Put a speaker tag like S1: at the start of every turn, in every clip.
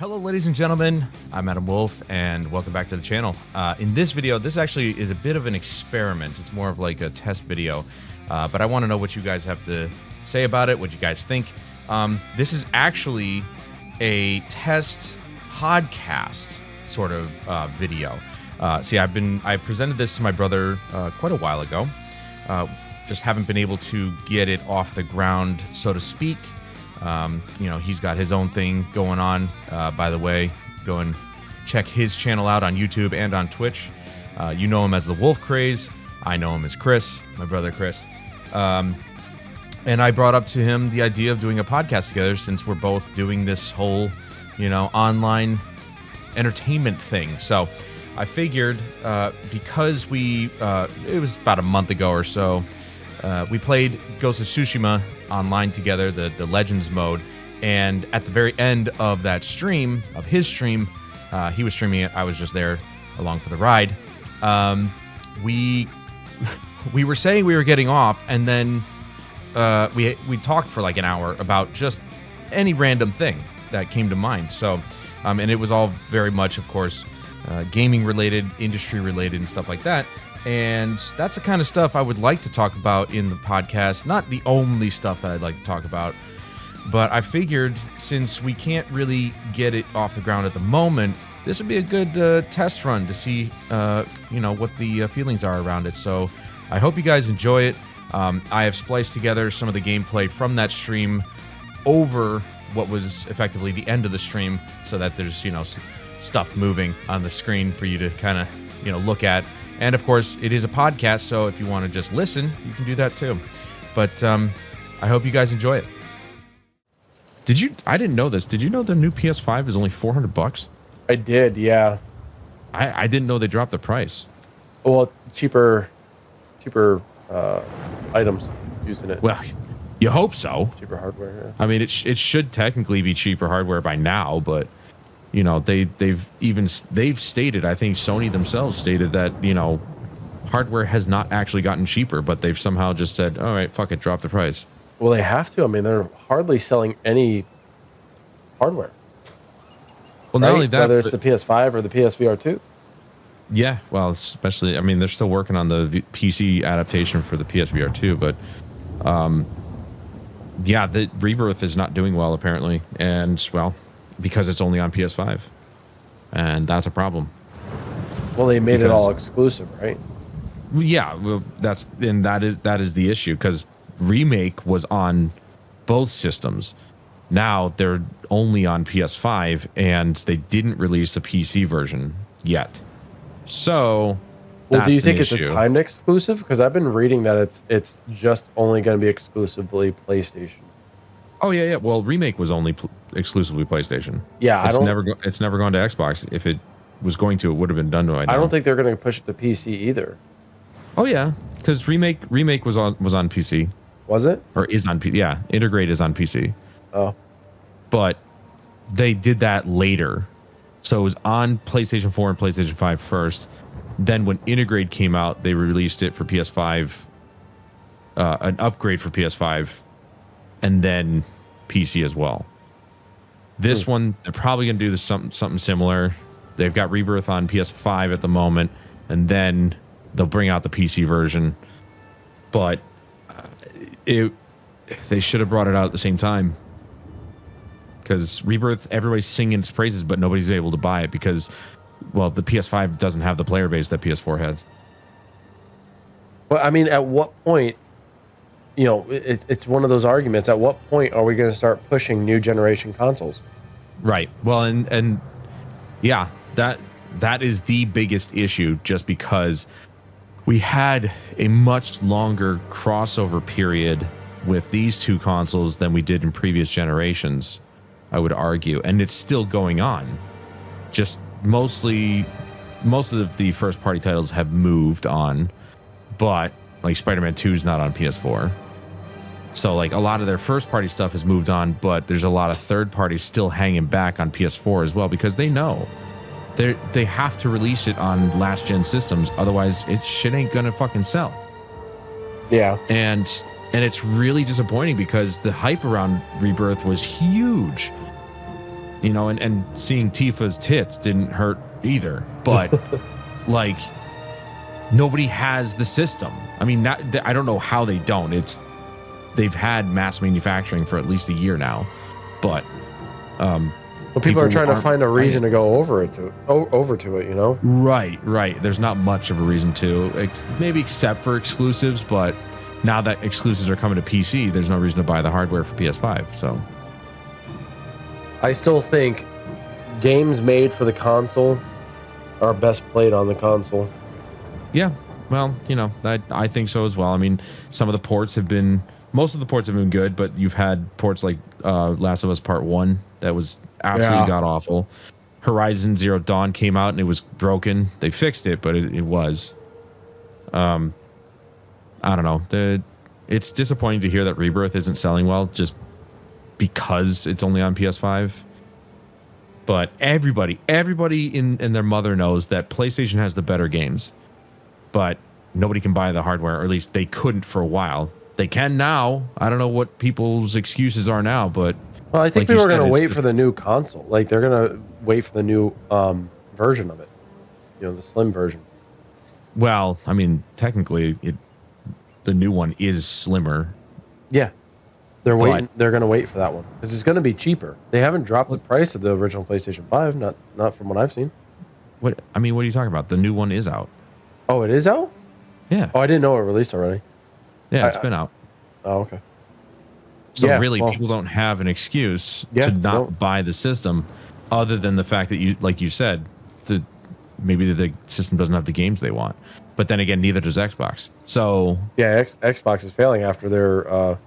S1: Hello, ladies and gentlemen. I'm Adam Wolfe, and welcome back to the channel. In this video, this actually is a bit of an experiment. It's more of like a test video, but I want to know what you guys have to say about it, what you guys think. This is actually a test podcast sort of video. I presented this to my brother quite a while ago. Just haven't been able to get it off the ground, so to speak. He's got his own thing going on. By the way, go and check his channel out on YouTube and on Twitch. You know him as the Wolfe Craze. I know him as Chris, my brother Chris. And I brought up to him the idea of doing a podcast together since we're both doing this whole, online entertainment thing. So I figured because it was about a month ago or so, we played Ghost of Tsushima online together, the Legends mode, and at the very end of that stream, of his stream, he was streaming it, I was just there along for the ride, we were saying we were getting off, and then we talked for like an hour about just any random thing that came to mind. So, and it was all very much, of course, gaming related, industry related, and stuff like that. And that's the kind of stuff I would like to talk about in the podcast. Not the only stuff that I'd like to talk about, but I figured since we can't really get it off the ground at the moment, this would be a good test run to see, what the feelings are around it. So I hope you guys enjoy it. I have spliced together some of the gameplay from that stream over what was effectively the end of the stream so that there's, stuff moving on the screen for you to kind of, look at. And of course, it is a podcast, so if you want to just listen, you can do that too. But I hope you guys enjoy it. I didn't know this. Did you know the new PS5 is only $400?
S2: I did, yeah.
S1: I didn't know they dropped the price.
S2: Well, cheaper items using it.
S1: Well, you hope so.
S2: Cheaper hardware, yeah.
S1: I mean, it should technically be cheaper hardware by now, but they've stated, I think Sony themselves stated that, hardware has not actually gotten cheaper, but they've somehow just said, all right, fuck it, drop the price.
S2: Well, they have to. I mean, they're hardly selling any hardware.
S1: Well,
S2: right?
S1: not only that,
S2: whether it's the PS5 or the PSVR 2.
S1: Yeah, well, especially, I mean, they're still working on the PC adaptation for the PSVR 2, but, yeah, the Rebirth is not doing well, apparently, and, well, because it's only on PS5, and that's a problem.
S2: Well, they made it all exclusive, right?
S1: Yeah, well, that is the issue, because Remake was on both systems. Now they're only on PS5, and they didn't release the PC version yet. So,
S2: well, do you think it's a timed exclusive? Because I've been reading that it's just only going to be exclusively PlayStation.
S1: Oh yeah. Well, Remake was only exclusively PlayStation.
S2: Yeah,
S1: it's never gone to Xbox. If it was going to, it would have been done by now.
S2: I don't think they're going to push it to PC either.
S1: Oh yeah, because Remake was on PC.
S2: Was it?
S1: Or is on PC? Yeah, Integrate is on PC.
S2: Oh,
S1: but they did that later, so it was on PlayStation 4 and PlayStation 5 first. Then when Integrate came out, they released it for PS5, an upgrade for PS5. And then PC as well. This one, they're probably going to do something similar. They've got Rebirth on PS5 at the moment, and then they'll bring out the PC version. But they should have brought it out at the same time. Because Rebirth, everybody's singing its praises, but nobody's able to buy it because, well, the PS5 doesn't have the player base that PS4 has.
S2: Well, I mean, at what point... it's one of those arguments. At what point are we going to start pushing new generation consoles?
S1: Right. Well, and yeah, that is the biggest issue, just because we had a much longer crossover period with these two consoles than we did in previous generations, I would argue. And it's still going on. Just most of the first party titles have moved on, but like Spider-Man 2 is not on PS4. So like a lot of their first party stuff has moved on, but there's a lot of third parties still hanging back on PS4 as well, because they know they have to release it on last gen systems, otherwise shit ain't gonna fucking sell.
S2: Yeah.
S1: And it's really disappointing because the hype around Rebirth was huge. and seeing Tifa's tits didn't hurt either. But like, nobody has the system. I mean, I don't know how they don't. They've had mass manufacturing for at least a year now, but
S2: people are trying to find a reason to go over to it.
S1: Right. There's not much of a reason to, maybe except for exclusives, but now that exclusives are coming to PC, there's no reason to buy the hardware for PS5. So
S2: I still think games made for the console are best played on the console.
S1: Yeah, well, I think so as well. I mean, most of the ports have been good, but you've had ports like Last of Us Part 1 that was absolutely god awful. Horizon Zero Dawn came out and it was broken. They fixed it, but it was. I don't know. It's disappointing to hear that Rebirth isn't selling well just because it's only on PS5. But everybody in their mother knows that PlayStation has the better games. But nobody can buy the hardware, or at least they couldn't for a while. They can now. I don't know what people's excuses are now, but
S2: well, I think people are going to wait for the new console. Like, they're going to wait for the new version of it. The slim version.
S1: Well, I mean, technically, the new one is slimmer.
S2: Yeah. They're waiting. They're going to wait for that one because it's going to be cheaper. They haven't dropped the price of the original PlayStation 5, not from what I've seen.
S1: What are you talking about? The new one is out.
S2: Oh, it is out?
S1: Yeah.
S2: Oh, I didn't know it released already.
S1: Yeah, it's been out.
S2: Oh, okay.
S1: So people don't have an excuse to not buy the system, other than the fact that like you said, maybe the system doesn't have the games they want. But then again, neither does Xbox. So
S2: yeah, Xbox is failing after their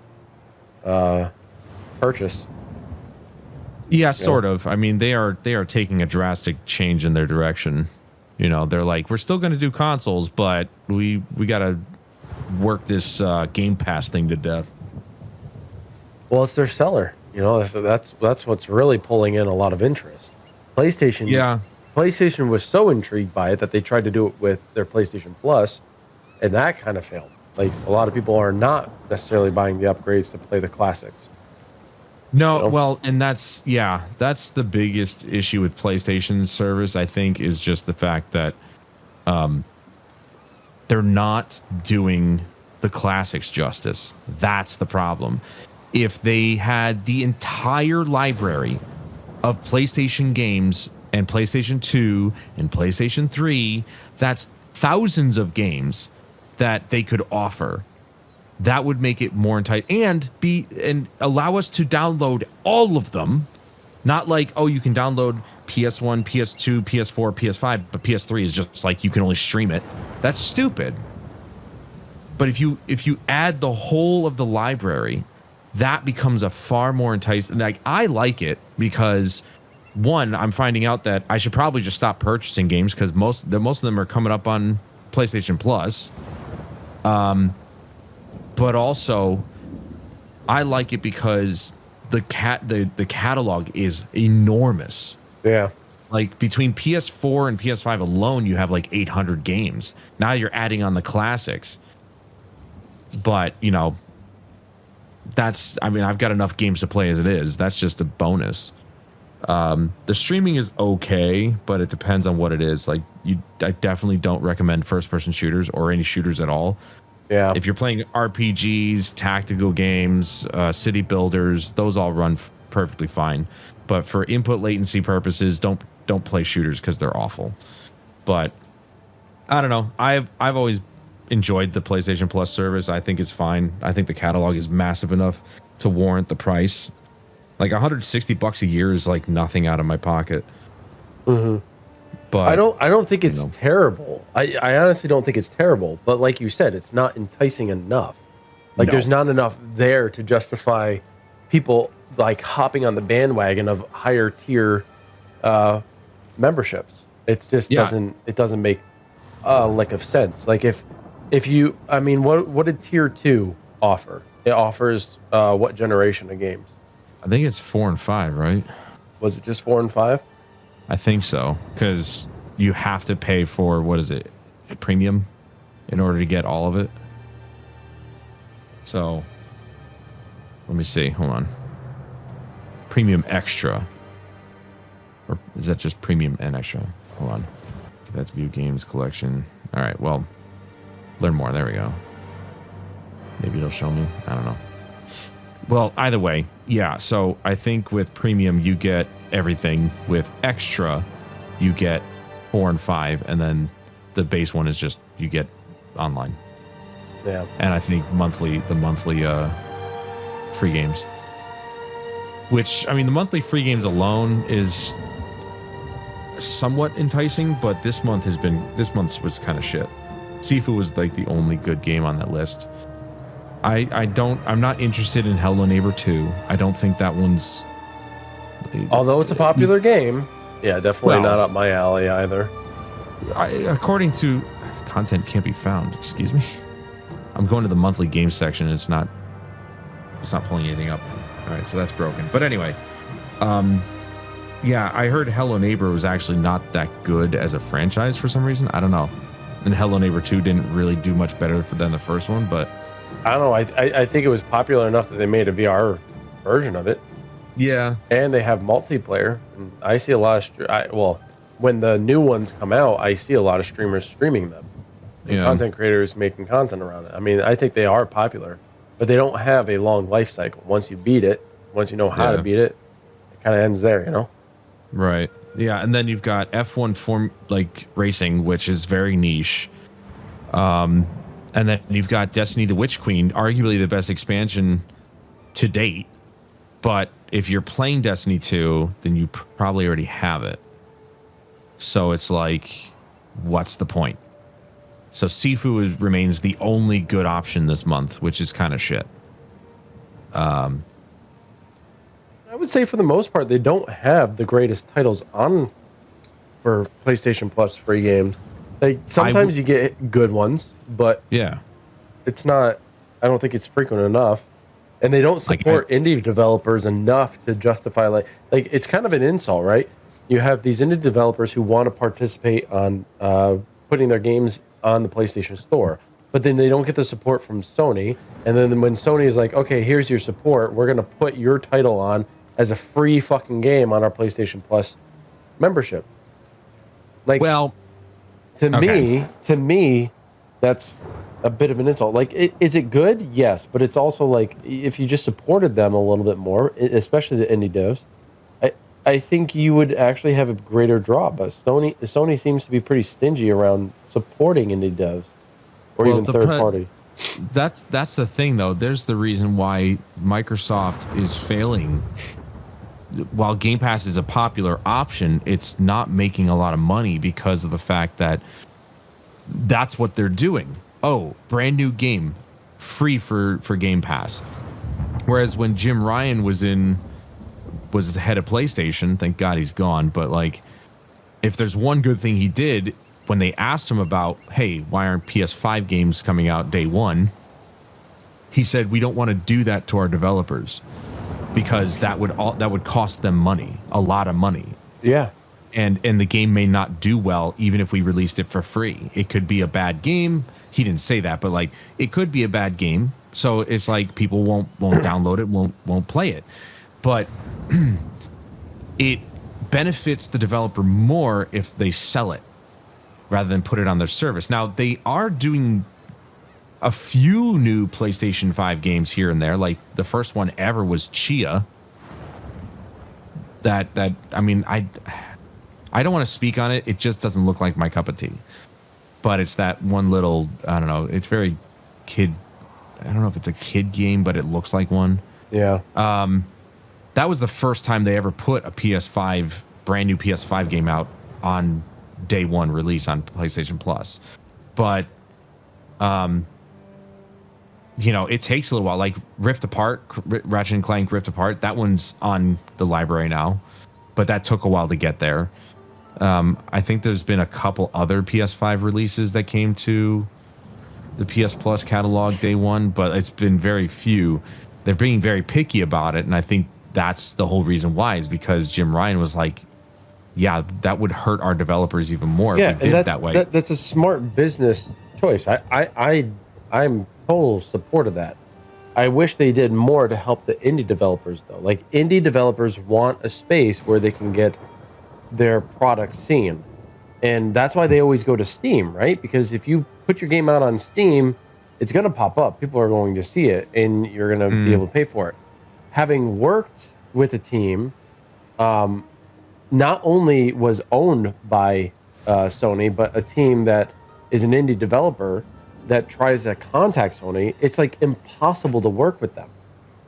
S2: purchase.
S1: Yeah, sort of. I mean, they are taking a drastic change in their direction. They're like, we're still going to do consoles, but we got to work this Game Pass thing to death.
S2: Well, it's their seller. That's what's really pulling in a lot of interest. PlayStation. Yeah. PlayStation was so intrigued by it that they tried to do it with their PlayStation Plus, and that kind of failed. Like, a lot of people are not necessarily buying the upgrades to play the classics.
S1: No, well, and that's the biggest issue with PlayStation's service, I think, is just the fact that they're not doing the classics justice. That's the problem. If they had the entire library of PlayStation games and PlayStation 2 and PlayStation 3, that's thousands of games that they could offer. That would make it more enticing and allow us to download all of them. Not like, you can download PS1, PS2, PS4, PS5, but PS3 is just like you can only stream it. That's stupid. But if you add the whole of the library, that becomes a far more enticing. Like, I like it because, one, I'm finding out that I should probably just stop purchasing games because most of them are coming up on PlayStation Plus. But also, I like it because the catalog is enormous.
S2: Yeah.
S1: Like, between PS4 and PS5 alone, you have like 800 games. Now you're adding on the classics. But, I've got enough games to play as it is. That's just a bonus. The streaming is okay, but it depends on what it is. Like, I definitely don't recommend first-person shooters or any shooters at all.
S2: Yeah.
S1: If you're playing RPGs, tactical games, city builders, those all run perfectly fine. But for input latency purposes, don't play shooters because they're awful. But I don't know. I've always enjoyed the PlayStation Plus service. I think it's fine. I think the catalog is massive enough to warrant the price. Like, $160 a year is like nothing out of my pocket.
S2: Mm-hmm. But I don't think it's terrible. I honestly don't think it's terrible. But like you said, it's not enticing enough. Like, there's not enough there to justify people like hopping on the bandwagon of higher tier memberships. It just doesn't make a lick of sense. Like, if you, what did tier 2 offer? It offers what generation of games?
S1: I think it's 4 and 5, right?
S2: Was it just 4 and 5?
S1: I think so, because you have to pay for, what is it, a premium in order to get all of it. So, let me see. Hold on. Premium extra. Or is that just premium and extra? Hold on. That's view games collection. All right, well, learn more. There we go. Maybe it'll show me. I don't know. Well, either way, yeah. So I think with premium, you get everything. With extra, you get 4 and 5, and then the base one is just you get online.
S2: Yeah.
S1: And I think the monthly free games. Which, I mean, the monthly free games alone is somewhat enticing, but this month's was kind of shit. Sifu was like the only good game on that list. I'm not interested in Hello Neighbor 2. I don't think that one's...
S2: Although it's a popular game, yeah, definitely not up my alley either.
S1: According to... Content can't be found, excuse me. I'm going to the monthly game section, and it's not pulling anything up. All right, so that's broken. But anyway, yeah, I heard Hello Neighbor was actually not that good as a franchise for some reason. I don't know. And Hello Neighbor 2 didn't really do much better than the first one, but...
S2: I don't know. I think it was popular enough that they made a VR version of it.
S1: Yeah.
S2: And they have multiplayer. And I see a lot of... when the new ones come out, I see a lot of streamers streaming them. And content creators making content around it. I mean, I think they are popular, but they don't have a long life cycle. Once you beat it, once you know how to beat it, it kind of ends there, you know?
S1: Right. Yeah, and then you've got F1 racing, which is very niche. And then you've got Destiny the Witch Queen, arguably the best expansion to date. But if you're playing Destiny 2, then you probably already have it. So it's like, what's the point? So Sifu remains the only good option this month, which is kind of shit.
S2: I would say for the most part, they don't have the greatest titles on for PlayStation Plus free games. Like sometimes you get good ones, but
S1: yeah,
S2: it's not. I don't think it's frequent enough, and they don't support indie developers enough to justify like it's kind of an insult, right? You have these indie developers who want to participate on putting their games on the PlayStation Store, but then they don't get the support from Sony. And then when Sony is like, okay, here's your support, we're going to put your title on as a free fucking game on our PlayStation Plus membership. Like, well, to me, that's a bit of an insult. Like, is it good? Yes, but it's also like, if you just supported them a little bit more, especially the indie devs, I think you would actually have a greater draw. But Sony seems to be pretty stingy around supporting indie devs or even third party.
S1: That's the thing, though. There's the reason why Microsoft is failing. While Game Pass is a popular option, it's not making a lot of money because of the fact that that's what they're doing. Oh, brand new game, free for Game Pass. Whereas when Jim Ryan was the head of PlayStation, thank God he's gone, but like, if there's one good thing he did, when they asked him about, hey, why aren't PS5 games coming out day one, he said, we don't want to do that to our developers because that would cost them money, a lot of money.
S2: Yeah.
S1: And the game may not do well even if we released it for free. It could be a bad game. He didn't say that, but like, it could be a bad game. So it's like people won't download it, won't play it. But it benefits the developer more if they sell it rather than put it on their service. Now, they are doing a few new PlayStation 5 games here and there. Like the first one ever was Chia. That I mean, I don't want to speak on it. It just doesn't look like my cup of tea. But it's that one little, I don't know, it's very kid. I don't know if it's a kid game, but it looks like one.
S2: Yeah.
S1: That was the first time they ever put a brand new PS5 game out on day one release on PlayStation Plus. But, it takes a little while. Like Rift Apart, Ratchet and Clank Rift Apart, that one's on the library now, but that took a while to get there. I think there's been a couple other PS5 releases that came to the PS Plus catalog day one, but it's been very few. They're being very picky about it, and I think that's the whole reason why, is because Jim Ryan was like, yeah, that would hurt our developers even more if we did it that way.
S2: That's a smart business choice. I'm total support of that. I wish they did more to help the indie developers, though. Like, indie developers want a space where they can get their products seen. And that's why they always go to Steam, right? Because if you put your game out on Steam, it's going to pop up. People are going to see it, and you're going to be able to pay for it. Having worked with a team, not only was owned by Sony, but a team that is an indie developer that tries to contact Sony, it's like impossible to work with them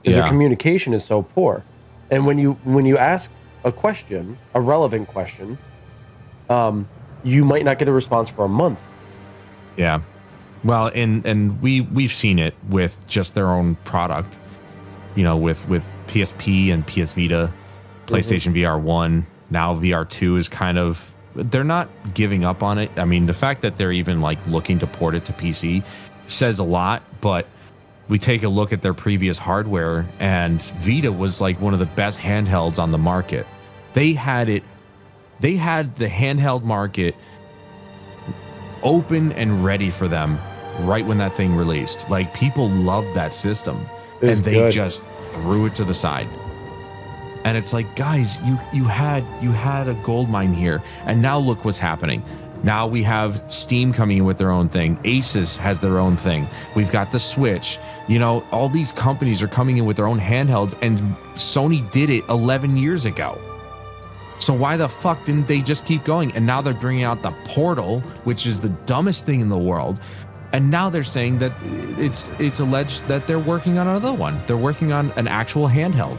S2: because their communication is so poor. And when you ask a question, a relevant question, you might not get a response for a month.
S1: Yeah. Well, and we've seen it with just their own product, with PSP and PS Vita, PlayStation VR 1, now VR 2 is kind of, they're not giving up on it. I mean, the fact that they're even like looking to port it to PC says a lot, but we take a look at their previous hardware and Vita was like one of the best handhelds on the market. They had the handheld market open and ready for them right when that thing released. Like, people loved that system and they just threw it to the side. And it's like, guys, you had a gold mine here, and now look what's happening. Now we have Steam coming in with their own thing. Asus has their own thing. We've got the Switch. All these companies are coming in with their own handhelds, and Sony did it 11 years ago. So why the fuck didn't they just keep going? And now they're bringing out the Portal, which is the dumbest thing in the world. And now they're saying that it's alleged that they're working on another one. They're working on an actual handheld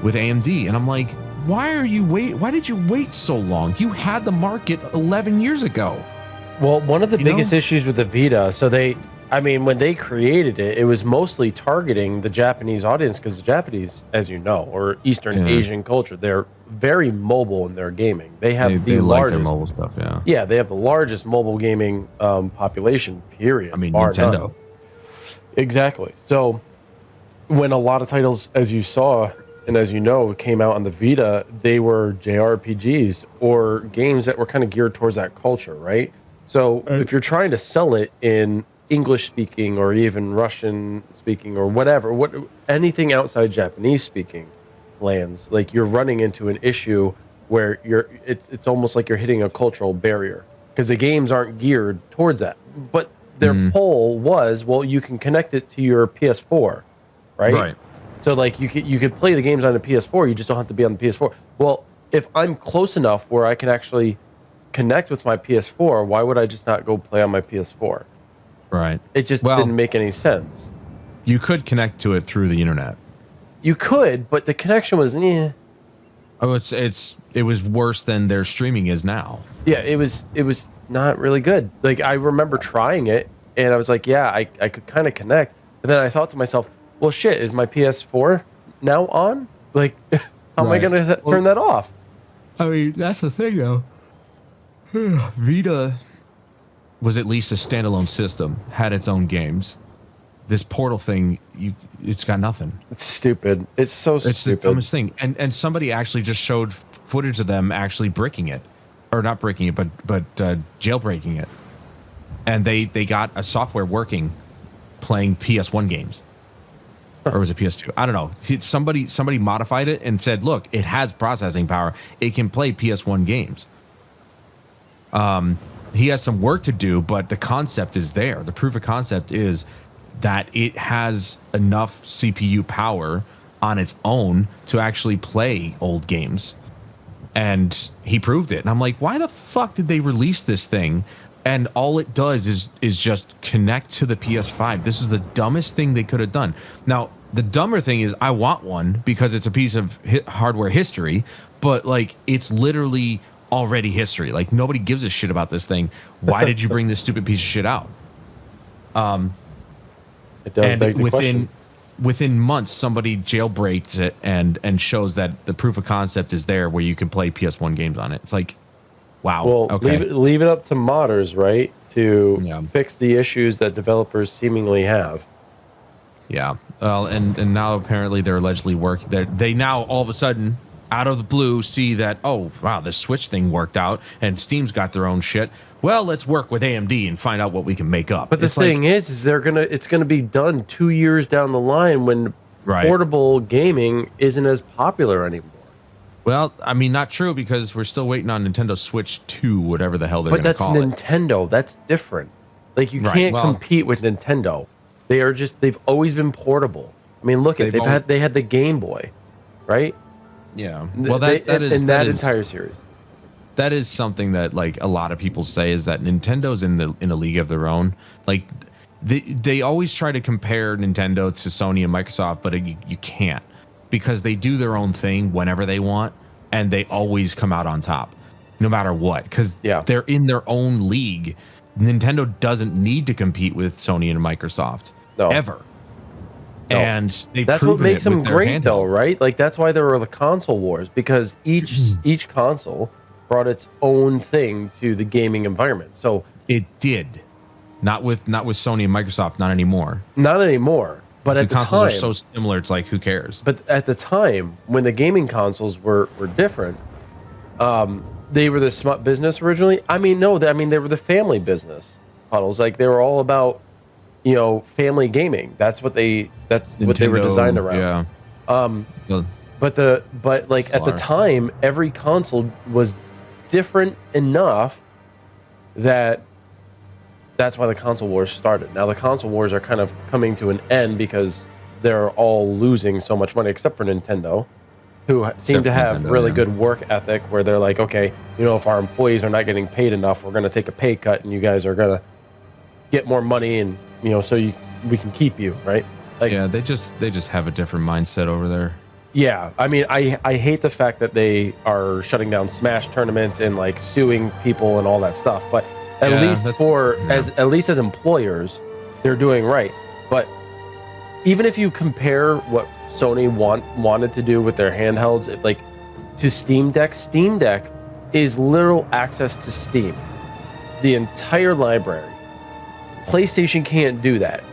S1: with AMD. And I'm like, why did you wait so long? You had the market 11 years ago.
S2: Well, one of the biggest issues with the Vita, when they created it, it was mostly targeting the Japanese audience, because the Japanese, as you know, or Eastern Asian culture, they're very mobile in their gaming. They have the largest, like their
S1: mobile stuff,
S2: yeah, they have the largest mobile gaming population, period.
S1: I mean, Nintendo.
S2: None. Exactly. So when a lot of titles, as you saw, and as you know, came out on the Vita, they were JRPGs or games that were kind of geared towards that culture, right? So if you're trying to sell it in English speaking or even Russian speaking or whatever, anything outside Japanese speaking lands, like, you're running into an issue where it's almost like you're hitting a cultural barrier because the games aren't geared towards that. But their poll was, well, you can connect it to your PS4, right? Right. So like you could play the games on the PS4, you just don't have to be on the PS4. Well, if I'm close enough where I can actually connect with my PS4, why would I just not go play on my PS4?
S1: Right.
S2: It just didn't make any sense.
S1: You could connect to it through the internet.
S2: You could, but the connection was
S1: Oh, it was worse than their streaming is now.
S2: Yeah, it was not really good. Like, I remember trying it and I was like, yeah, I could kind of connect. But then I thought to myself, well, shit, is my PS4 now on? Like, how am I going to turn that off?
S1: I mean, that's the thing, though. Vita was at least a standalone system, had its own games. This Portal thing, it's got nothing.
S2: It's stupid. It's so stupid.
S1: It's the dumbest thing. And somebody actually just showed footage of them actually bricking it. Or not breaking it, but jailbreaking it. And they got a software working playing PS1 games. Or was it PS2? I don't know. Somebody modified it and said, look, it has processing power. It can play PS1 games. He has some work to do, but the concept is there. The proof of concept is that it has enough CPU power on its own to actually play old games. And he proved it. And I'm like, why the fuck did they release this thing? And all it does is just connect to the PS5. This is the dumbest thing they could have done. Now, the dumber thing is I want one because it's a piece of hardware history, but like, it's literally already history. Like, nobody gives a shit about this thing. Why did you bring this stupid piece of shit out?
S2: It does beg the question.
S1: Within months, somebody jailbreaks it and shows that the proof of concept is there where you can play PS1 games on it. It's like, wow.
S2: Well,
S1: okay.
S2: leave it up to modders, right, to fix the issues that developers seemingly have.
S1: Yeah. Well, and now apparently they're allegedly they now all of a sudden, out of the blue, see that, oh, wow, this Switch thing worked out and Steam's got their own shit. Well, let's work with AMD and find out what we can make up.
S2: But the thing is it's gonna be done 2 years down the line when portable gaming isn't as popular anymore.
S1: Well, I mean, not true because we're still waiting on Nintendo Switch 2, whatever the hell they're going to call it.
S2: But that's Nintendo. That's different. Like, you can't compete with Nintendo. They've always been portable. I mean, look, they had the Game Boy, right?
S1: Yeah. Well, that is
S2: entire series.
S1: That is something that like a lot of people say is that Nintendo's in a league of their own. Like they always try to compare Nintendo to Sony and Microsoft, but you can't because they do their own thing whenever they want, and they always come out on top, no matter what. Because they're in their own league. Nintendo doesn't need to compete with Sony and Microsoft ever. No. And
S2: that's what makes them great, though, right? Like that's why there were the console wars, because each console brought its own thing to the gaming environment. So
S1: it did, not with Sony and Microsoft, not anymore.
S2: Not anymore. But at the
S1: consoles
S2: time,
S1: are so similar, it's like who cares?
S2: But at the time when the gaming consoles were different, they were the smart business originally. I mean, no, they were the family business models. Like they were all about, family gaming. That's what they were designed around.
S1: Yeah.
S2: But at the time, every console was different enough that's why the console wars started. Now the console wars are kind of coming to an end because they're all losing so much money, except for Nintendo, who seem to have really good work ethic, where they're like, okay, if our employees are not getting paid enough, we're going to take a pay cut, and you guys are going to get more money, and we can keep you, right? Like,
S1: yeah, they just have a different mindset over there.
S2: Yeah, I mean, I hate the fact that they are shutting down Smash tournaments and like suing people and all that stuff. But at least as employers, they're doing right. But even if you compare what Sony wanted to do with their handhelds, like to Steam Deck is literal access to Steam, the entire library. PlayStation can't do that.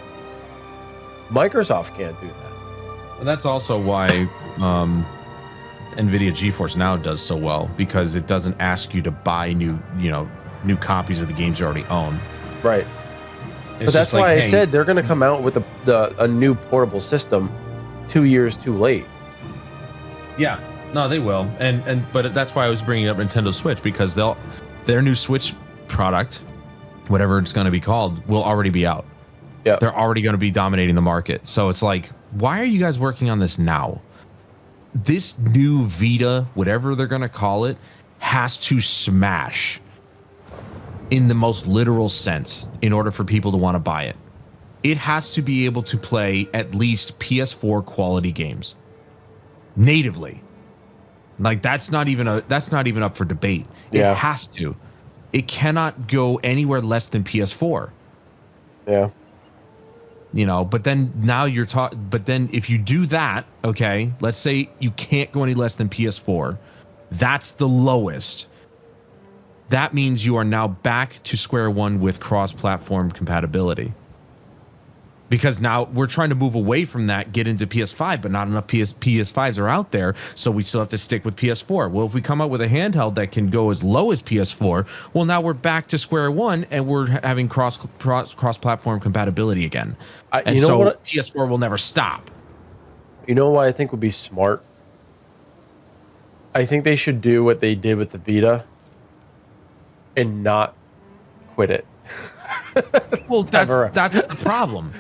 S2: Microsoft can't do that.
S1: And that's also why NVIDIA GeForce Now does so well, because it doesn't ask you to buy new copies of the games you already own.
S2: Right. But that's why I said they're going to come out with a new portable system 2 years too late.
S1: Yeah. No, they will. But that's why I was bringing up Nintendo Switch, because their new Switch product, whatever it's going to be called, will already be out. Yeah. They're already going to be dominating the market. So it's like, why are you guys working on this now? This new Vita, whatever they're going to call it, has to smash in the most literal sense in order for people to want to buy it. It has to be able to play at least PS4 quality games natively. Like that's not even up for debate. Yeah. It has to. It cannot go anywhere less than PS4.
S2: Yeah.
S1: But then now but then if you do that, okay, let's say you can't go any less than PS4, that's the lowest. That means you are now back to square one with cross-platform compatibility. Because now we're trying to move away from that, get into PS5, but not enough PS5s are out there, so we still have to stick with PS4. Well, if we come up with a handheld that can go as low as PS4, well, now we're back to square one, and we're having cross-platform compatibility again. PS4 will never stop.
S2: You know what I think would be smart? I think they should do what they did with the Vita and not quit it.
S1: Well, that's the problem.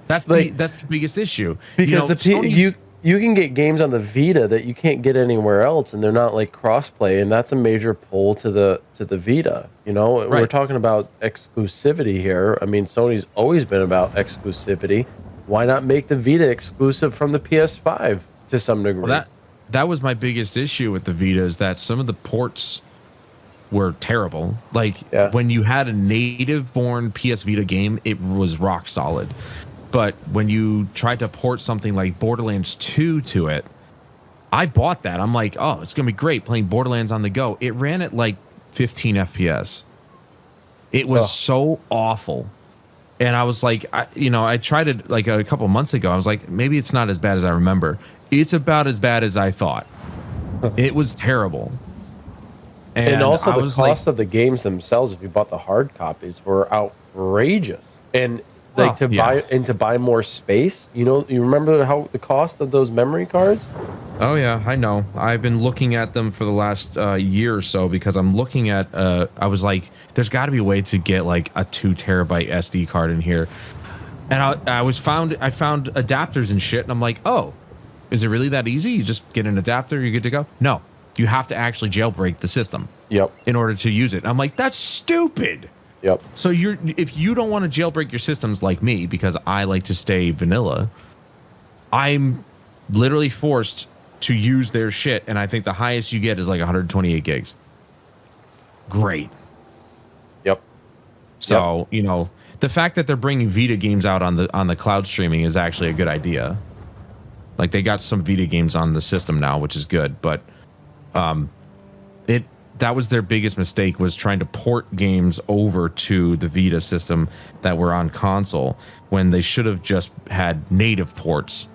S1: That's the biggest issue.
S2: Because you can get games on the Vita that you can't get anywhere else, and they're not like crossplay, and that's a major pull to the Vita. Right. We're talking about exclusivity here. I mean, Sony's always been about exclusivity. Why not make the Vita exclusive from the PS5 to some degree?
S1: Well, that was my biggest issue with the Vita, is that some of the ports were terrible. When you had a native-born PS Vita game, it was rock solid. But when you tried to port something like Borderlands 2 to it, I bought that. I'm like, oh, it's going to be great playing Borderlands on the go. It ran at like 15 FPS. It was so awful. And I was like, I tried it like a couple months ago. I was like, maybe it's not as bad as I remember. It's about as bad as I thought. It was terrible.
S2: And also the cost of the games themselves, if you bought the hard copies, were outrageous. And like to buy more space. You know, you remember how the cost of those memory cards?
S1: Oh yeah, I know. I've been looking at them for the last year or so because I'm looking at. I was like, there's got to be a way to get like a 2 terabyte SD card in here, and I found adapters and shit, and I'm like, oh, is it really that easy? You just get an adapter, you're good to go. No, you have to actually jailbreak the system.
S2: Yep.
S1: In order to use it, I'm like, that's stupid.
S2: Yep.
S1: So if you don't want to jailbreak your systems like me, because I like to stay vanilla, I'm literally forced to use their shit, and I think the highest you get is like 128 gigs. Great.
S2: Yep.
S1: So, you know, the fact that they're bringing Vita games out on the cloud streaming is actually a good idea. Like, they got some Vita games on the system now, which is good, but that was their biggest mistake, was trying to port games over to the Vita system that were on console when they should have just had native ports,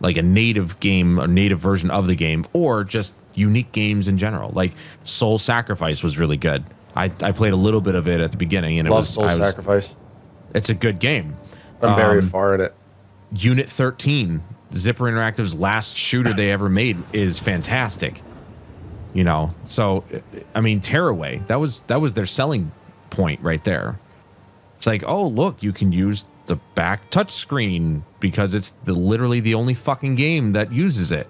S1: like a native game, a native version of the game, or just unique games in general. Like Soul Sacrifice was really good. I played a little bit of it at the beginning, and
S2: Soul Sacrifice.
S1: It's a good game.
S2: I'm very far in it.
S1: Unit 13, Zipper Interactive's last shooter they ever made, is fantastic. You know, so I mean, Tearaway, that was their selling point right there. It's like, oh look, you can use the back touchscreen because it's literally the only fucking game that uses it.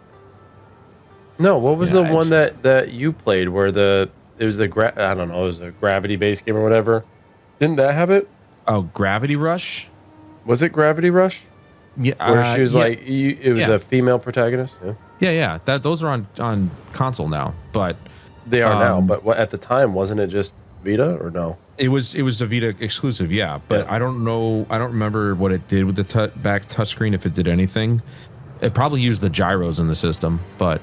S2: No, what was the one that you played where it was it was a gravity based game or whatever? Didn't that have it?
S1: Oh, Gravity Rush?
S2: Was it Gravity Rush?
S1: Yeah,
S2: where she was like, it was a female protagonist.
S1: Yeah. Those are on console now, but
S2: they are now. But at the time, wasn't it just Vita or no?
S1: It was a Vita exclusive, yeah. But I don't know. I don't remember what it did with the back touchscreen. If it did anything, it probably used the gyros in the system. But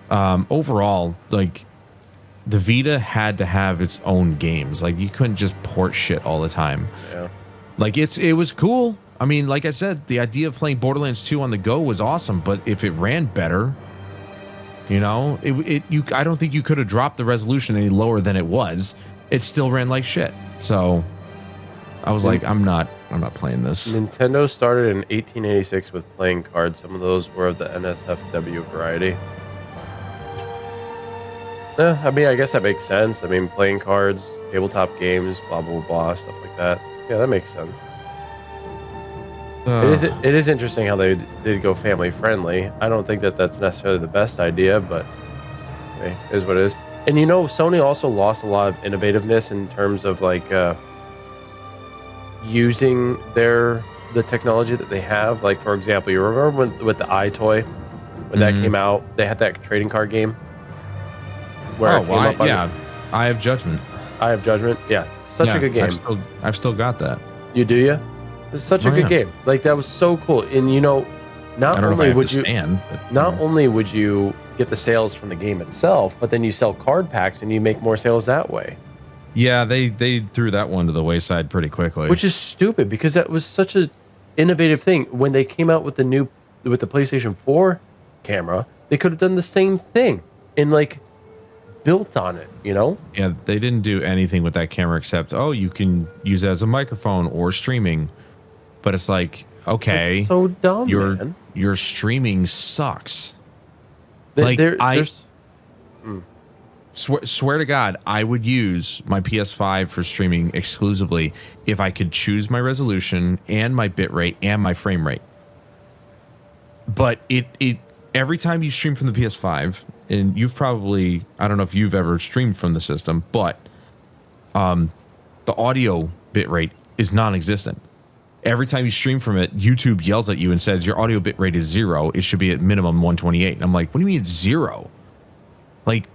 S1: overall, like the Vita had to have its own games. Like you couldn't just port shit all the time.
S2: Yeah. Like
S1: it was cool. I mean, like I said, the idea of playing Borderlands 2 on the go was awesome, but if it ran better, you know, I don't think you could have dropped the resolution any lower than it was. It still ran like shit. So I was like, I'm not playing this.
S2: Nintendo started in 1886 with playing cards. Some of those were of the NSFW variety. I mean, I guess that makes sense. I mean, playing cards, tabletop games, blah, blah, blah, stuff like that. Yeah, that makes sense. It is interesting how they did go family friendly. I don't think that's necessarily the best idea, but hey, it is what it is. And you know, Sony also lost a lot of innovativeness in terms of like using the technology that they have. Like for example, you remember with the iToy when that came out, they had that trading card game.
S1: Where I Have Judgment.
S2: I Have Judgment. Yeah, such a good game.
S1: I've still got that.
S2: You do, yeah? It's such a good game. Like that was so cool. And you know, not only would you get the sales from the game itself, but then you sell card packs and you make more sales that way.
S1: Yeah, they threw that one to the wayside pretty quickly.
S2: Which is stupid because that was such an innovative thing. When they came out with the PlayStation 4 camera, they could have done the same thing and like built on it, you know?
S1: Yeah, they didn't do anything with that camera except, you can use it as a microphone or streaming. But it's like, okay,
S2: it's so dumb, man.
S1: Your streaming sucks. Swear to God, I would use my PS5 for streaming exclusively if I could choose my resolution and my bitrate and my frame rate. But it every time you stream from the PS5, and you've probably, I don't know if you've ever streamed from the system, but the audio bitrate is non-existent. Every time you stream from it, YouTube yells at you and says your audio bitrate is 0. It should be at minimum 128. And I'm like, what do you mean it's 0? Like,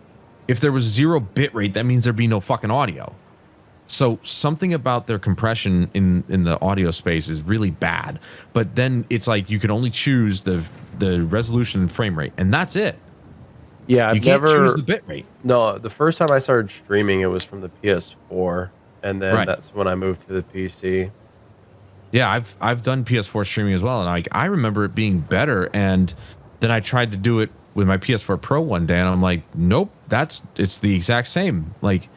S1: if there was 0 bitrate, that means there'd be no fucking audio. So something about their compression in the audio space is really bad. But then it's like you can only choose the resolution and frame rate, and that's it.
S2: Yeah,
S1: you can't choose the bitrate.
S2: No, the first time I started streaming, it was from the PS4, and then that's when I moved to the PC.
S1: Yeah, I've done PS4 streaming as well, and I remember it being better. And then I tried to do it with my PS4 Pro one day, and I'm like, nope, it's the exact same. Like,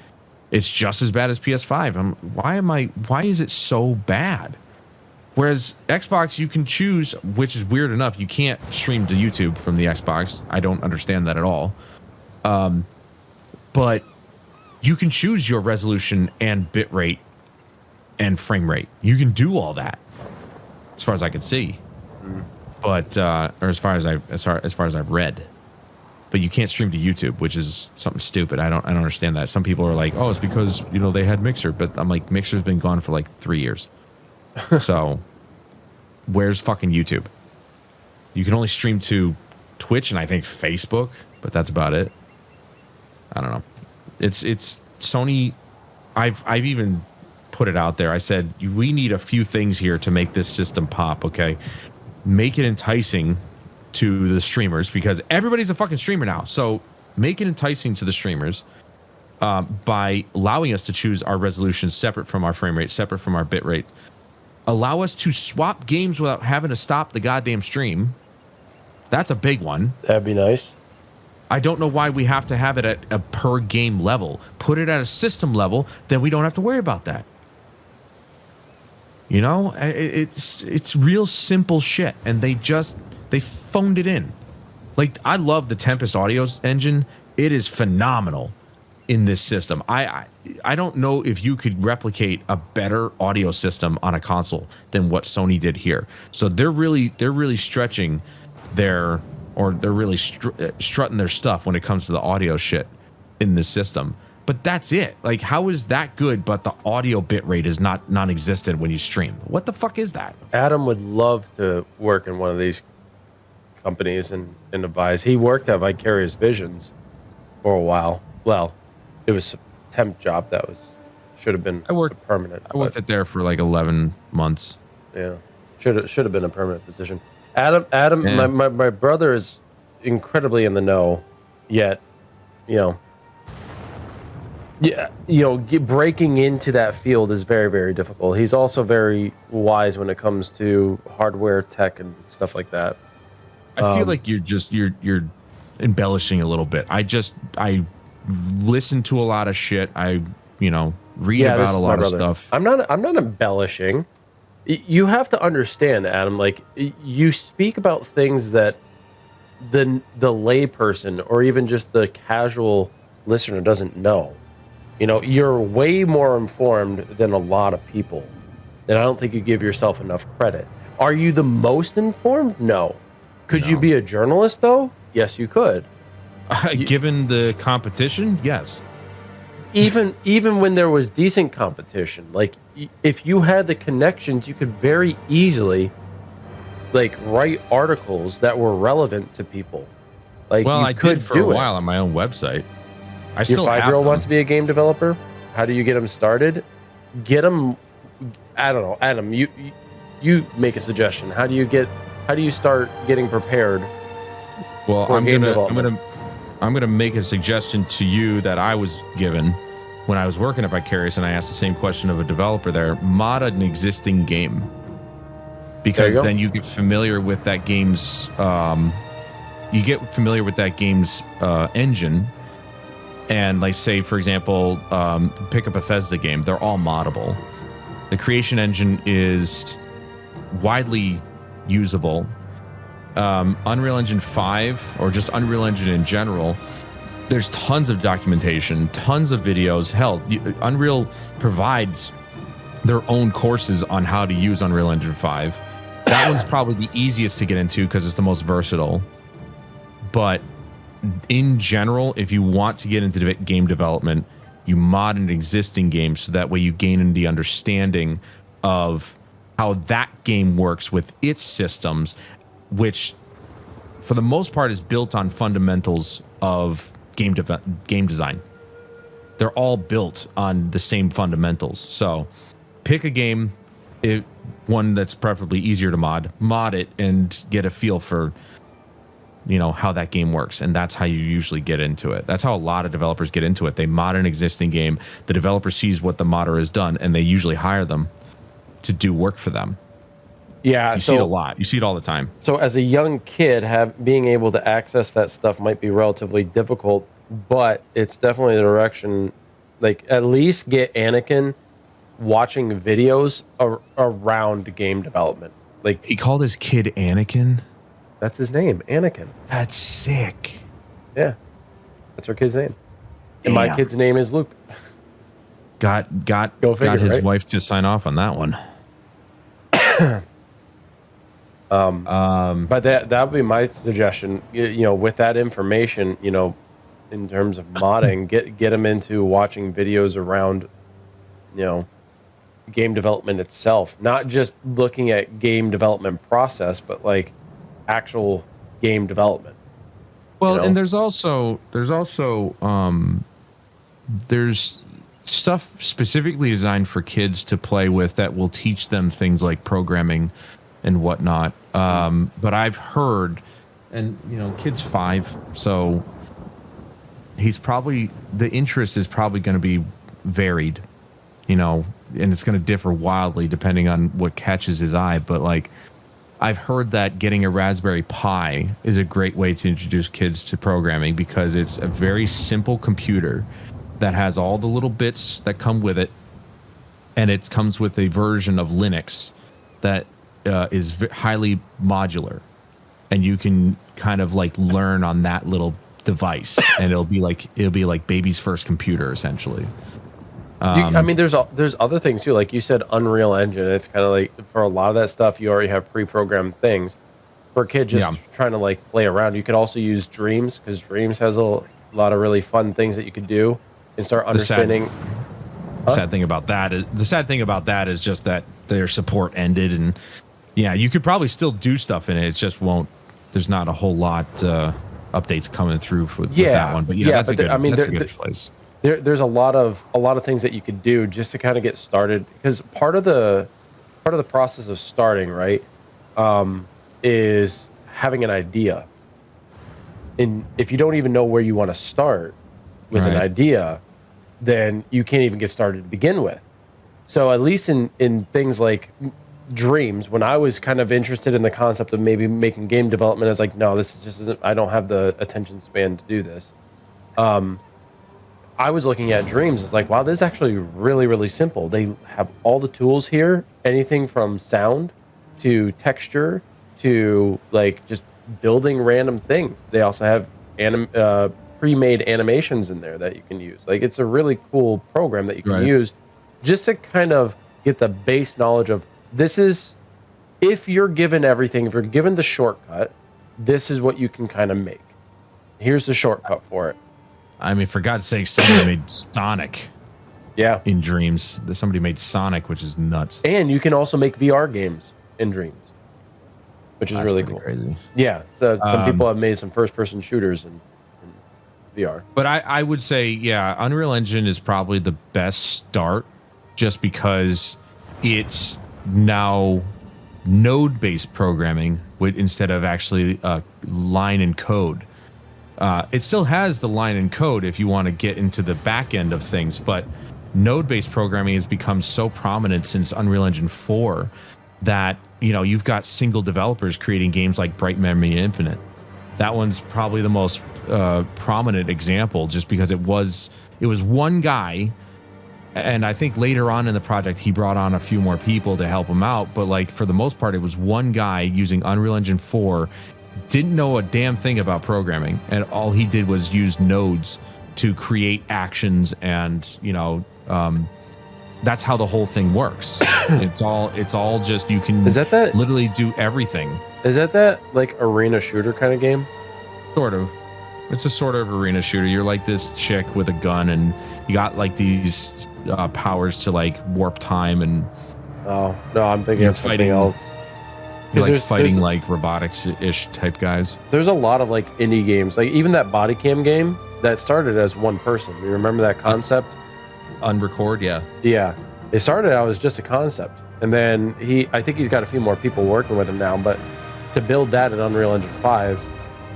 S1: it's just as bad as PS5. Why is it so bad? Whereas Xbox, you can choose, which is weird enough. You can't stream to YouTube from the Xbox. I don't understand that at all. But you can choose your resolution and bitrate and frame rate. You can do all that, as far as I can see. But or as far as I've read. But you can't stream to YouTube, which is something stupid. I don't understand that. Some people are like, oh, it's because they had Mixer, but I'm like, Mixer's been gone for like 3 years. So, where's fucking YouTube? You can only stream to Twitch and I think Facebook, but that's about it. I don't know. It's Sony. I've even put it out there. I said we need a few things here to make this system pop. Okay, make it enticing to the streamers because everybody's a fucking streamer now. So make it enticing to the streamers by allowing us to choose our resolution separate from our frame rate, separate from our bit rate. Allow us to swap games without having to stop the goddamn stream. That's a big one.
S2: That'd be nice.
S1: I don't know why we have to have it at a per game level. Put it at a system level, then we don't have to worry about that. It's real simple shit, and they phoned it in. Like, I love the Tempest audio engine. It is phenomenal in this system. I don't know if you could replicate a better audio system on a console than what Sony did here. So they're really stretching they're really strutting their stuff when it comes to the audio shit in this system. But that's it. Like, how is that good, but the audio bit rate is non-existent when you stream? What the fuck is that?
S2: Adam would love to work in one of these companies and advise. He worked at Vicarious Visions for a while. Well, it was a temp job that should have been permanent.
S1: I worked there for like 11 months.
S2: Yeah, should have been a permanent position. Adam, yeah. my brother is incredibly in the know, yet, breaking into that field is very, very difficult. He's also very wise when it comes to hardware, tech, and stuff like that.
S1: I feel like you're embellishing a little bit. I listen to a lot of shit. I read about a lot of stuff.
S2: I'm not embellishing. You have to understand, Adam. Like, you speak about things that the layperson or even just the casual listener doesn't know. You're way more informed than a lot of people, and I don't think you give yourself enough credit. Are you the most informed? No. Could you be a journalist, though? Yes, you could.
S1: Given the competition, yes.
S2: Even when there was decent competition, like, if you had the connections, you could very easily, like, write articles that were relevant to people. Like,
S1: well, I did for a while on my own website.
S2: Your 5-year-old wants to be a game developer. How do you get him started? Get him. I don't know, Adam. You make a suggestion. How do you start getting prepared?
S1: Well, I'm gonna make a suggestion to you that I was given when I was working at Vicarious, and I asked the same question of a developer there. Mod an existing game, because then you get familiar with that game's engine. And, like, say, for example, pick a Bethesda game. They're all moddable. The creation engine is widely usable. Unreal Engine 5, or just Unreal Engine in general, there's tons of documentation, tons of videos. Hell, Unreal provides their own courses on how to use Unreal Engine 5. That one's probably the easiest to get into because it's the most versatile. But in general, if you want to get into game development, you mod an existing game so that way you gain the understanding of how that game works with its systems, which for the most part is built on fundamentals of game design. They're all built on the same fundamentals. So pick a game, one that's preferably easier to mod it, and get a feel for how that game works. And that's how you usually get into it. That's how a lot of developers get into it. They mod an existing game. The developer sees what the modder has done, and they usually hire them to do work for them.
S2: Yeah,
S1: you see it a lot. You see it all the time.
S2: So as a young kid, being able to access that stuff might be relatively difficult, but it's definitely the direction. Like, at least get Anakin watching videos around game development. Like,
S1: he called his kid Anakin.
S2: That's his name, Anakin.
S1: That's sick.
S2: Yeah, that's our kid's name. And my kid's name is Luke.
S1: Got his wife to sign off on that one.
S2: But that would be my suggestion. With that information, in terms of modding, get them into watching videos around, game development itself. Not just looking at game development process, but like actual game development.
S1: Well, and there's stuff specifically designed for kids to play with that will teach them things like programming and whatnot. But I've heard, and kid's 5, so the interest is probably going to be varied, and it's going to differ wildly depending on what catches his eye. But like, I've heard that getting a Raspberry Pi is a great way to introduce kids to programming, because it's a very simple computer that has all the little bits that come with it, and it comes with a version of Linux that is highly modular, and you can kind of like learn on that little device, and it'll be like baby's first computer essentially.
S2: There's other things too, like you said, Unreal Engine. It's kind of like, for a lot of that stuff, you already have pre-programmed things. For a kid just trying to like play around, you could also use Dreams, because Dreams has a lot of really fun things that you could do and start understanding.
S1: The sad thing about that is just that their support ended, and you could probably still do stuff in it. It just won't. There's not a whole lot updates coming through with that one. But that's a good place.
S2: There's a lot of things that you could do just to kind of get started, because part of the process of starting, right, is having an idea. And if you don't even know where you want to start with an idea, then you can't even get started to begin with. So at least in things like Dreams, when I was kind of interested in the concept of maybe making game development, I was like, no, this just isn't, I don't have the attention span to do this. I was looking at Dreams. It's like, wow, this is actually really, really simple. They have all the tools here, anything from sound to texture to like just building random things. They also have pre-made animations in there that you can use. Like, it's a really cool program that you can use just to kind of get the base knowledge of, this is, if you're given everything, if you're given the shortcut, this is what you can kind of make. Here's the shortcut for it.
S1: I mean, for God's sake, somebody made Sonic.
S2: Yeah.
S1: In Dreams. Somebody made Sonic, which is nuts.
S2: And you can also make VR games in Dreams, which is really cool.
S1: Crazy.
S2: Yeah. So some people have made some first-person shooters in VR.
S1: But I would say, Unreal Engine is probably the best start, just because it's now node-based programming instead of actually line and code. It still has the line and code if you want to get into the back end of things, but node-based programming has become so prominent since Unreal Engine 4 that, you've got single developers creating games like Bright Memory Infinite. That one's probably the most prominent example, just because it was one guy, and I think later on in the project he brought on a few more people to help him out, but like for the most part it was one guy using Unreal Engine 4, didn't know a damn thing about programming, and all he did was use nodes to create actions, and that's how the whole thing works. it's all just, you can literally do everything.
S2: Is that like arena shooter kind of game?
S1: Sort of. It's a sort of arena shooter. You're like this chick with a gun, and you got like these powers to like warp time, and
S2: oh no, I'm thinking of something else.
S1: You're like fighting like robotics-ish type guys.
S2: There's a lot of like indie games, like even that body cam game that started as one person. You remember that concept?
S1: Unrecord, yeah.
S2: Yeah, it started out as just a concept, and then I think he's got a few more people working with him now. But to build that in Unreal Engine 5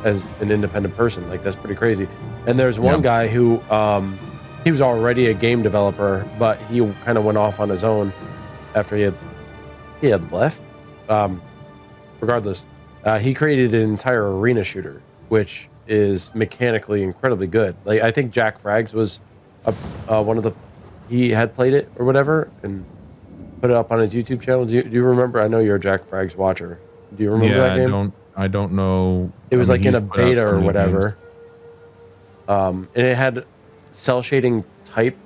S2: as an independent person, like, that's pretty crazy. And there's one guy who he was already a game developer, but he kind of went off on his own after he had left. Regardless, he created an entire arena shooter, which is mechanically incredibly good. Like, I think Jack Frags was one of the, he had played it or whatever, and put it up on his YouTube channel. Do you remember? I know you're a Jack Frags watcher. Do you remember that game?
S1: I don't know.
S2: It was like in a beta or whatever. And it had cell shading type.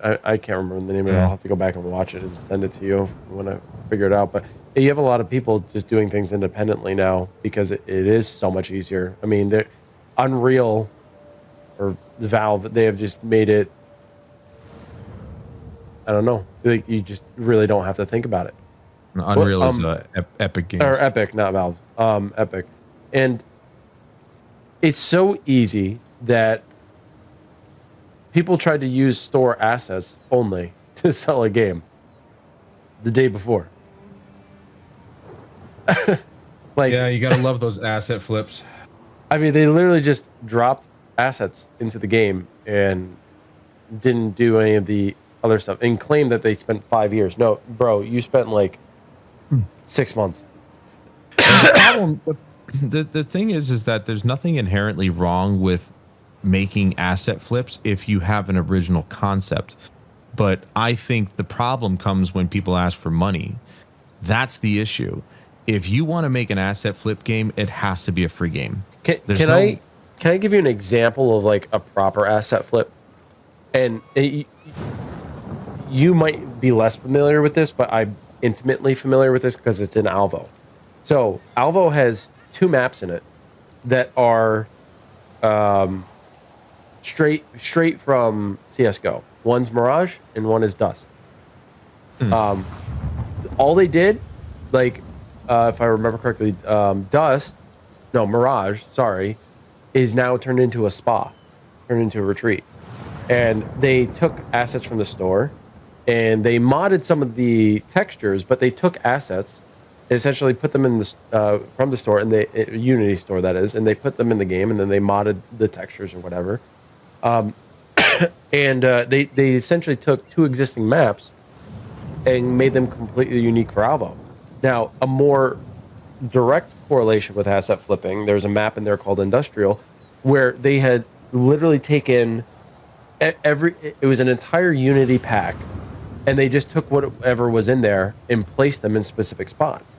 S2: I can't remember the name of it. I'll have to go back and watch it and send it to you when I figure it out. But you have a lot of people just doing things independently now because it is so much easier. I mean, Unreal or Valve, they have just made it. I don't know. Like, you just really don't have to think about it.
S1: Unreal is Epic Games.
S2: Or Epic, not Valve. Epic. And it's so easy that people tried to use store assets only to sell a game the day before.
S1: Yeah, you gotta love those asset flips.
S2: I mean, they literally just dropped assets into the game and didn't do any of the other stuff and claimed that they spent 5 years. No, bro, you spent like 6 months.
S1: The problem, the thing is that there's nothing inherently wrong with making asset flips if you have an original concept. But I think the problem comes when people ask for money. That's the issue. If you want to make an asset flip game, it has to be a free game.
S2: Can I give you an example of like a proper asset flip? And you might be less familiar with this, but I'm intimately familiar with this because it's in Alvo. So Alvo has 2 maps in it that are straight from CSGO. One's Mirage and one is Dust. All they did, like, if I remember correctly, Mirage, sorry, is now turned into a spa, turned into a retreat. And they took assets from the store and they modded some of the textures, but they took assets, essentially put them in the from the store, and Unity store that is, and they put them in the game, and then they modded the textures or whatever. And they essentially took 2 existing maps and made them completely unique for Alvo. Now, a more direct correlation with asset flipping, there's a map in there called Industrial, where they had literally taken it was an entire Unity pack, and they just took whatever was in there and placed them in specific spots.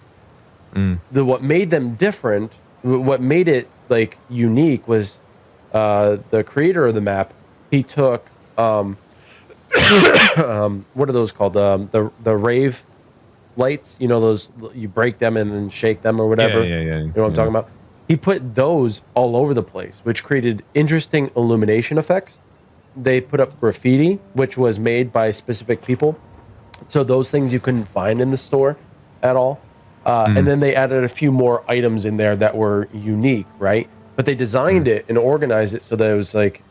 S2: What made them different, what made it like unique, was the creator of the map. He took what are those called? The rave lights. You know, those, you break them and then shake them or whatever.
S1: Yeah.
S2: You know what I'm talking about? He put those all over the place, which created interesting illumination effects. They put up graffiti, which was made by specific people. So those things you couldn't find in the store at all. And then they added a few more items in there that were unique, right? But they designed it and organized it so that it was like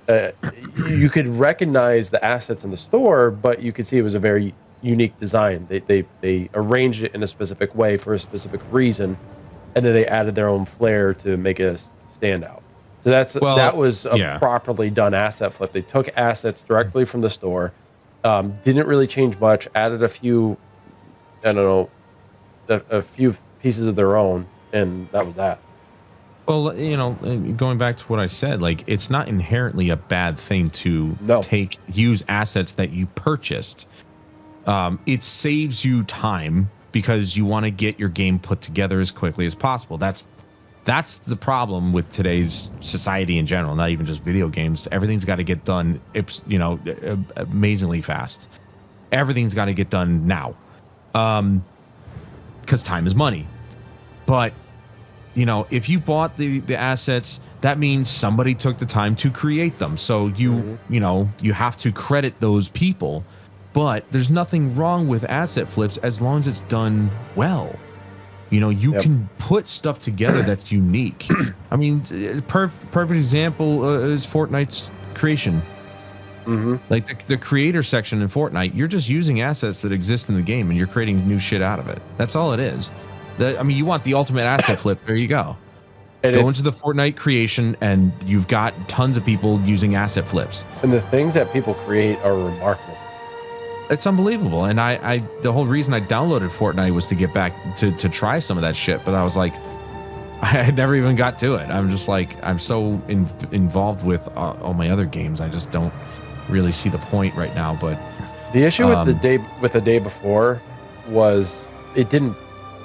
S2: you could recognize the assets in the store, but you could see it was a very unique design. They arranged it in a specific way for a specific reason, and then they added their own flair to make it stand out. So that was a properly done asset flip. They took assets directly from the store, didn't really change much, added a few, I don't know, a few pieces of their own, and that was that.
S1: Well, you know, going back to what I said, like, it's not inherently a bad thing to use assets that you purchased. It saves you time because you want to get your game put together as quickly as possible. That's the problem with today's society in general, not even just video games. Everything's got to get done, you know, amazingly fast. Everything's got to get done now, because time is money. But, you know, if you bought the assets, that means somebody took the time to create them. So you know, you have to credit those people. But there's nothing wrong with asset flips as long as it's done well. You know, you can put stuff together that's unique. I mean, perfect example is Fortnite's creation. Like the creator section in Fortnite, you're just using assets that exist in the game and you're creating new shit out of it. That's all it is. I mean, you want the ultimate asset flip. There you go. Go into the Fortnite creation and you've got tons of people using asset flips.
S2: And the things that people create are remarkable.
S1: It's unbelievable. And I the whole reason I downloaded Fortnite was to get back to try some of that shit. But I was like, I had never even got to it. I'm just like, I'm so involved with all my other games. I just don't really see the point right now. But
S2: The issue with the day before was it didn't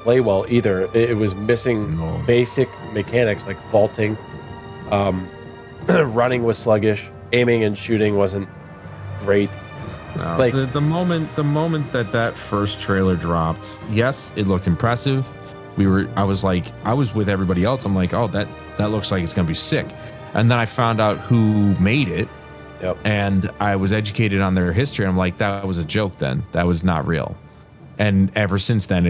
S2: play well either. It was missing basic mechanics like vaulting. Running was sluggish. Aiming and shooting wasn't great.
S1: No, like the moment that first trailer dropped, yes, it looked impressive. I was with everybody else. I'm like, oh, that looks like it's gonna be sick. And then I found out who made it.
S2: Yep.
S1: And I was educated on their history. I'm like, that was a joke then. That was not real. And ever since then,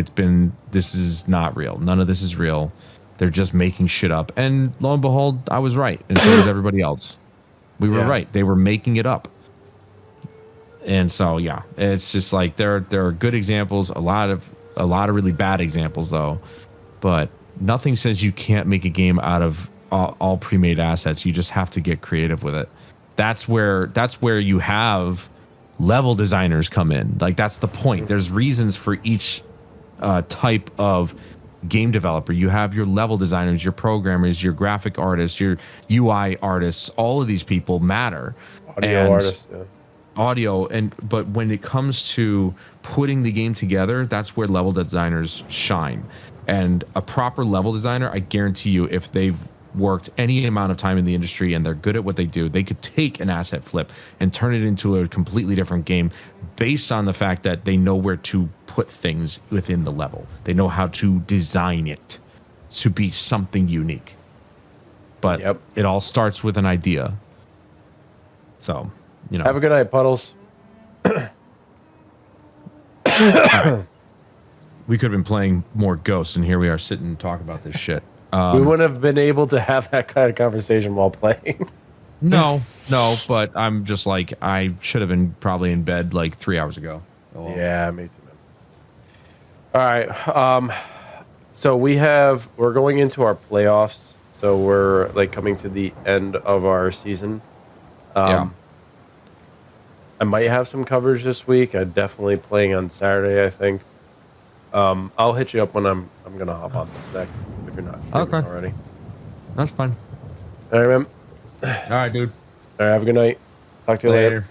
S1: this is not real. None of this is real. They're just making shit up. And lo and behold, I was right. And so was everybody else. We were right. They were making it up. And so, yeah, it's just like there are good examples, a lot of really bad examples, though. But nothing says you can't make a game out of all pre-made assets. You just have to get creative with it. That's where you have level designers come in. Like, that's the point. There's reasons for each type of game developer. You have your level designers, your programmers, your graphic artists, your UI artists. All of these people matter.
S2: Artists, yeah.
S1: But when it comes to putting the game together, that's where level designers shine. And a proper level designer, I guarantee you, if they've worked any amount of time in the industry and they're good at what they do, they could take an asset flip and turn it into a completely different game based on the fact that they know where to put things within the level. They know how to design it to be something unique. But it all starts with an idea. So, you know.
S2: Have a good night, Puddles.
S1: We could have been playing more Ghosts, and here we are sitting and talking about this shit.
S2: We wouldn't have been able to have that kind of conversation while playing.
S1: No, but I'm just like, I should have been probably in bed like 3 hours ago.
S2: Oh, yeah, me too. All right. So we're going into our playoffs. So we're like coming to the end of our season. I might have some coverage this week. I'm definitely playing on Saturday, I think. I'll hit you up when I'm gonna hop on this next if you're not streaming already.
S1: That's fine.
S2: All right, man.
S1: All right, dude.
S2: All right, have a good night. Talk to you later.